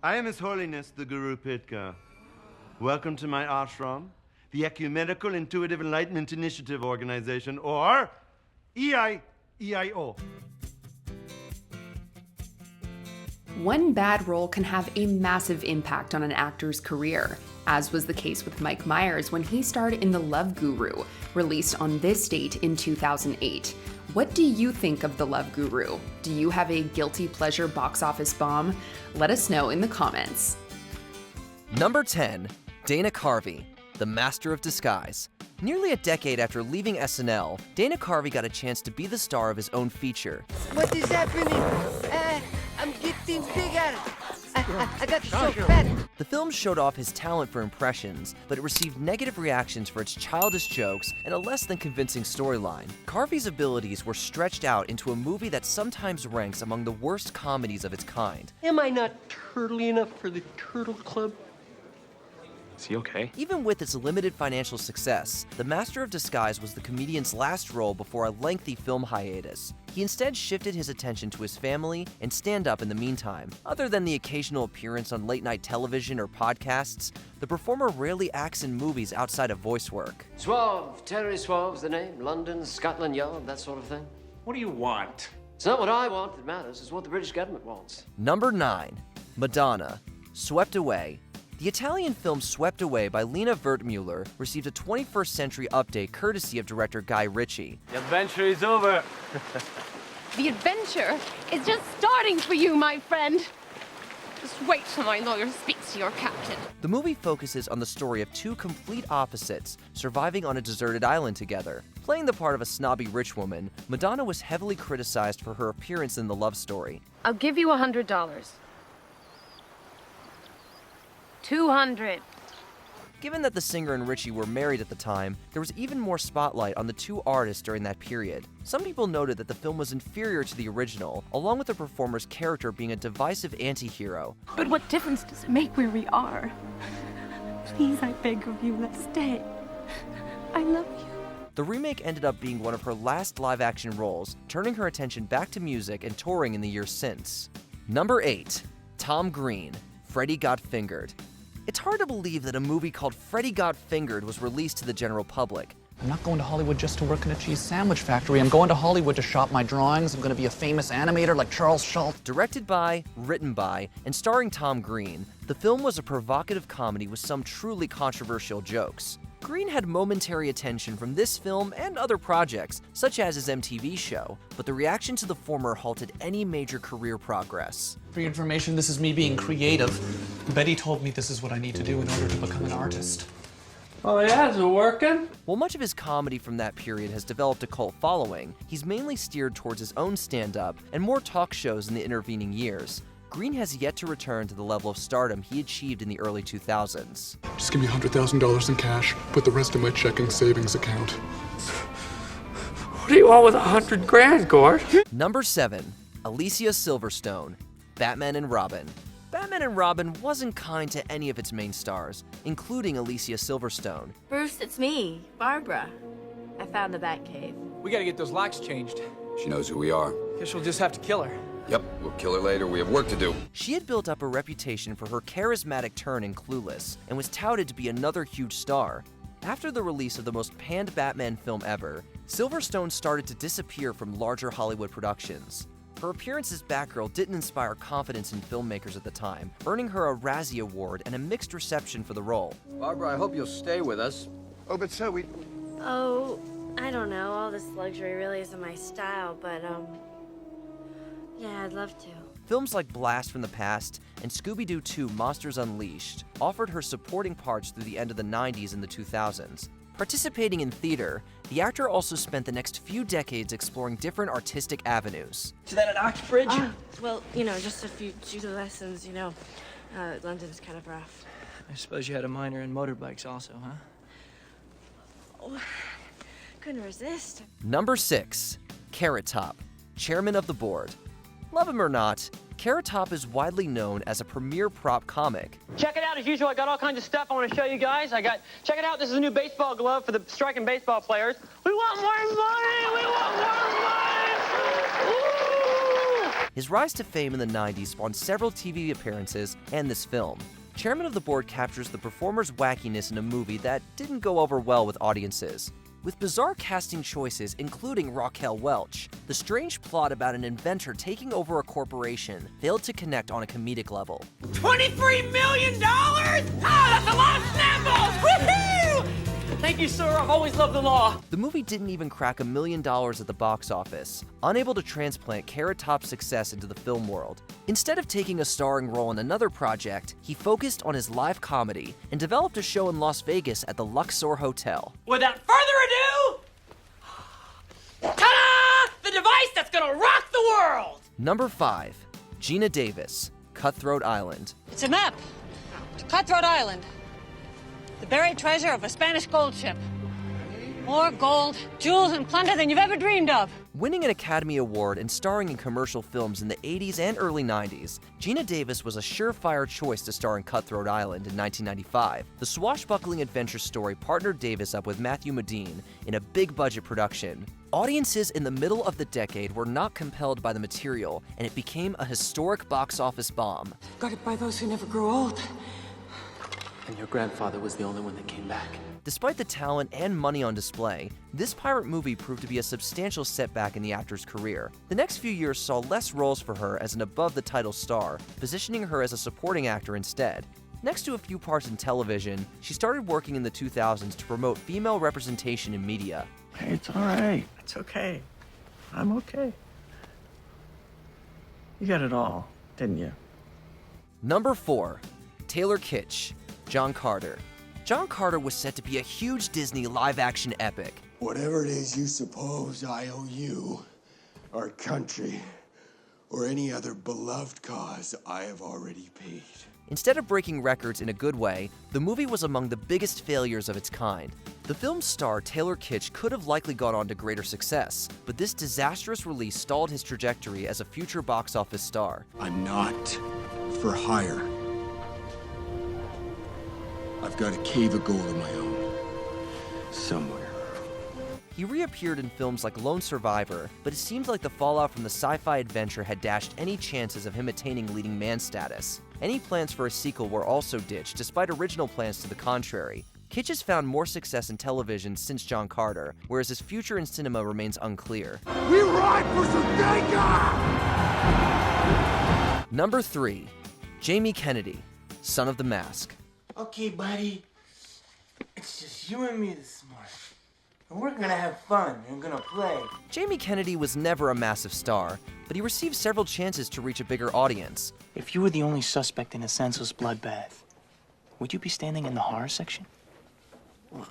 I am His Holiness, the Guru Pitka. Welcome to my ashram, the Ecumenical Intuitive Enlightenment Initiative Organization, or EIO. One bad role can have a massive impact on an actor's career, as was the case with Mike Myers when he starred in The Love Guru, released on this date in 2008. What do you think of The Love Guru? Do you have a guilty pleasure box office bomb? Let us know in the comments. Number 10. Dana Carvey, the master of disguise. Nearly a decade after leaving SNL, Dana Carvey got a chance to be the star of his own feature. What is happening? I'm getting bigger. I got so fat. The film showed off his talent for impressions, but it received negative reactions for its childish jokes and a less than convincing storyline. Carvey's abilities were stretched out into a movie that sometimes ranks among the worst comedies of its kind. Am I not turtly enough for the Turtle Club? Is he okay? Even with its limited financial success, The Master of Disguise was the comedian's last role before a lengthy film hiatus. He instead shifted his attention to his family and stand-up in the meantime. Other than the occasional appearance on late-night television or podcasts, the performer rarely acts in movies outside of voice work. Suave, Terry Suave's the name. London, Scotland Yard, that sort of thing. What do you want? It's not what I want that matters, it's what the British government wants. Number 9. Madonna, Swept Away. The Italian film Swept Away by Lena Wertmuller received a 21st century update courtesy of director Guy Ritchie. The adventure is over. The adventure is just starting for you, my friend. Just wait till my lawyer speaks to your captain. The movie focuses on the story of two complete opposites surviving on a deserted island together. Playing the part of a snobby rich woman, Madonna was heavily criticized for her appearance in the love story. I'll give you $100. 200. Given that the singer and Ritchie were married at the time, there was even more spotlight on the two artists during that period. Some people noted that the film was inferior to the original, along with the performer's character being a divisive anti-hero. But what difference does it make where we are? Please, I beg of you, let's stay. I love you. The remake ended up being one of her last live-action roles, turning her attention back to music and touring in the years since. Number 8. Tom Green, Freddy Got Fingered. It's hard to believe that a movie called Freddy Got Fingered was released to the general public. I'm not going to Hollywood just to work in a cheese sandwich factory. I'm going to Hollywood to shop my drawings. I'm going to be a famous animator like Charles Schultz. Directed by, written by, and starring Tom Green, the film was a provocative comedy with some truly controversial jokes. Green had momentary attention from this film and other projects, such as his MTV show, but the reaction to the former halted any major career progress. For your information, this is me being creative. Betty told me this is what I need to do in order to become an artist. Oh yeah, is it working? While much of his comedy from that period has developed a cult following, he's mainly steered towards his own stand-up and more talk shows in the intervening years. Green has yet to return to the level of stardom he achieved in the early 2000s. Just give me $100,000 in cash, put the rest in my checking savings account. What do you want with $100 grand, Gord? Number 7. Alicia Silverstone, Batman and Robin. Batman and Robin wasn't kind to any of its main stars, including Alicia Silverstone. Bruce, it's me, Barbara. I found the Batcave. We gotta get those locks changed. She knows who we are. Guess we'll just have to kill her. Yep, we'll kill her later. We have work to do. She had built up a reputation for her charismatic turn in Clueless and was touted to be another huge star. After the release of the most panned Batman film ever, Silverstone started to disappear from larger Hollywood productions. Her appearance as Batgirl didn't inspire confidence in filmmakers at the time, earning her a Razzie Award and a mixed reception for the role. Barbara, I hope you'll stay with us. Oh, but so we... Oh, I don't know. All this luxury really isn't my style, but, yeah, I'd love to. Films like Blast from the Past and Scooby-Doo 2 Monsters Unleashed offered her supporting parts through the end of the 90s and the 2000s. Participating in theater, the actor also spent the next few decades exploring different artistic avenues. Is that at Oxbridge? Well, you know, just a few judo lessons, you know. London's kind of rough. I suppose you had a minor in motorbikes also, huh? Oh, couldn't resist. Number 6. Carrot Top, Chairman of the Board. Love him or not, Carrot Top is widely known as a premier prop comic. Check it out, as usual, I got all kinds of stuff I want to show you guys. Check it out, this is a new baseball glove for the striking baseball players. We want more money! We want more money! Ooh! His rise to fame in the 90s spawned several TV appearances and this film. Chairman of the board captures the performer's wackiness in a movie that didn't go over well with audiences. With bizarre casting choices, including Raquel Welch, the strange plot about an inventor taking over a corporation failed to connect on a comedic level. $23 million? Ah, that's a lot of snap-balls! Woohoo! Thank you, sir. I've always loved the law. The movie didn't even crack $1 million at the box office, unable to transplant Carrot Top's success into the film world. Instead of taking a starring role in another project, he focused on his live comedy and developed a show in Las Vegas at the Luxor Hotel. Without further ado, ta-da! The device that's gonna rock the world! Number 5. Gina Davis, Cutthroat Island. It's a map to Cutthroat Island, the buried treasure of a Spanish gold ship. More gold, jewels, and plunder than you've ever dreamed of. Winning an Academy Award and starring in commercial films in the 80s and early 90s, Gina Davis was a surefire choice to star in Cutthroat Island in 1995. The swashbuckling adventure story partnered Davis up with Matthew Modine in a big-budget production. Audiences in the middle of the decade were not compelled by the material, and it became a historic box office bomb. Guarded by those who never grow old. And your grandfather was the only one that came back. Despite the talent and money on display, this pirate movie proved to be a substantial setback in the actor's career. The next few years saw less roles for her as an above-the-title star, positioning her as a supporting actor instead. Next to a few parts in television, she started working in the 2000s to promote female representation in media. Hey, it's all right. It's okay. I'm okay. You got it all, didn't you? Number 4. Taylor Kitsch, John Carter. John Carter was set to be a huge Disney live-action epic. Whatever it is you suppose I owe you, our country, or any other beloved cause, I have already paid. Instead of breaking records in a good way, the movie was among the biggest failures of its kind. The film's star, Taylor Kitsch, could have likely gone on to greater success, but this disastrous release stalled his trajectory as a future box office star. I'm not for hire. I've got a cave of gold of my own. Somewhere. He reappeared in films like Lone Survivor, but it seemed like the fallout from the sci-fi adventure had dashed any chances of him attaining leading man status. Any plans for a sequel were also ditched, despite original plans to the contrary. Kitsch has found more success in television since John Carter, whereas his future in cinema remains unclear. We ride for Sudeika! Number 3. Jamie Kennedy, Son of the Mask. Okay, buddy. It's just you and me this morning. And we're gonna have fun and gonna play. Jamie Kennedy was never a massive star, but he received several chances to reach a bigger audience. If you were the only suspect in a senseless bloodbath, would you be standing in the horror section? Well,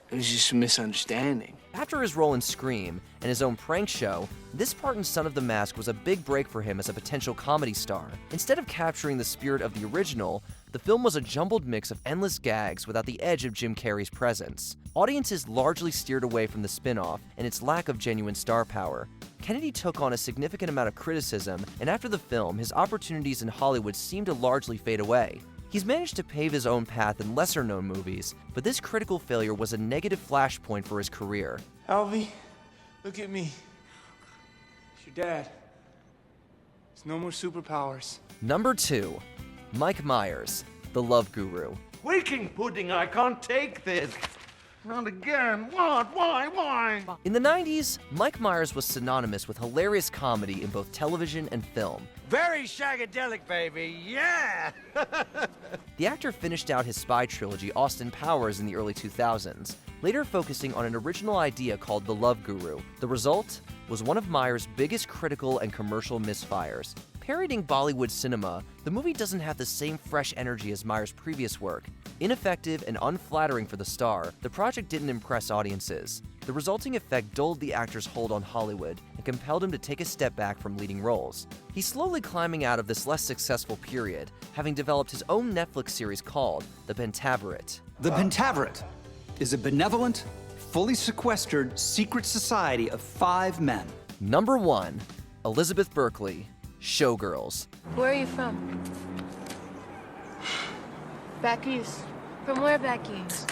it was just a misunderstanding. After his role in Scream and his own prank show, this part in Son of the Mask was a big break for him as a potential comedy star. Instead of capturing the spirit of the original, the film was a jumbled mix of endless gags without the edge of Jim Carrey's presence. Audiences largely steered away from the spin-off and its lack of genuine star power. Kennedy took on a significant amount of criticism, and after the film, his opportunities in Hollywood seemed to largely fade away. He's managed to pave his own path in lesser-known movies, but this critical failure was a negative flashpoint for his career. Alvy, look at me. It's your dad. There's no more superpowers. Number 2. Mike Myers, The Love Guru. Waking pudding, I can't take this. Not again. What? Why? In the 90s, Mike Myers was synonymous with hilarious comedy in both television and film. Very shagadelic, baby. Yeah! The actor finished out his spy trilogy, Austin Powers, in the early 2000s, later focusing on an original idea called The Love Guru. The result was one of Myers' biggest critical and commercial misfires. Parodying Bollywood cinema, the movie doesn't have the same fresh energy as Myers' previous work. Ineffective and unflattering for the star, the project didn't impress audiences. The resulting effect dulled the actor's hold on Hollywood and compelled him to take a step back from leading roles. He's slowly climbing out of this less successful period, having developed his own Netflix series called The Pentaverate. The Pentaverate is a benevolent, fully sequestered secret society of 5 men. Number 1. Elizabeth Berkley, Showgirls. Where are you from? Back east. From where back east?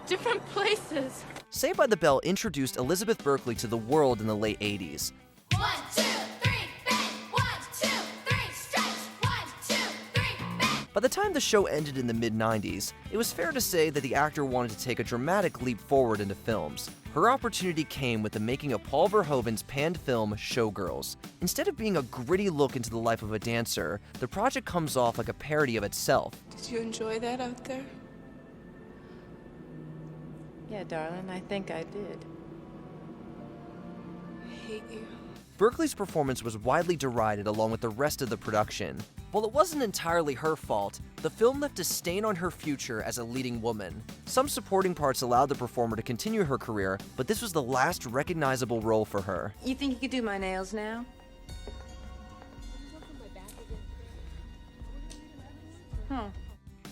Different places. Saved by the Bell introduced Elizabeth Berkley to the world in the late 80s. 1, 2, 3, bang! 1, 2, 3, stretch! 1, 2, 3, bang! By the time the show ended in the mid-90s, it was fair to say that the actor wanted to take a dramatic leap forward into films. Her opportunity came with the making of Paul Verhoeven's panned film Showgirls. Instead of being a gritty look into the life of a dancer, the project comes off like a parody of itself. Did you enjoy that out there? Yeah, darling, I think I did. I hate you. Berkley's performance was widely derided along with the rest of the production. While it wasn't entirely her fault, the film left a stain on her future as a leading woman. Some supporting parts allowed the performer to continue her career, but this was the last recognizable role for her. You think you could do my nails now?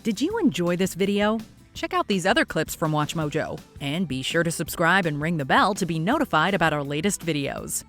Did you enjoy this video? Check out these other clips from WatchMojo, and be sure to subscribe and ring the bell to be notified about our latest videos.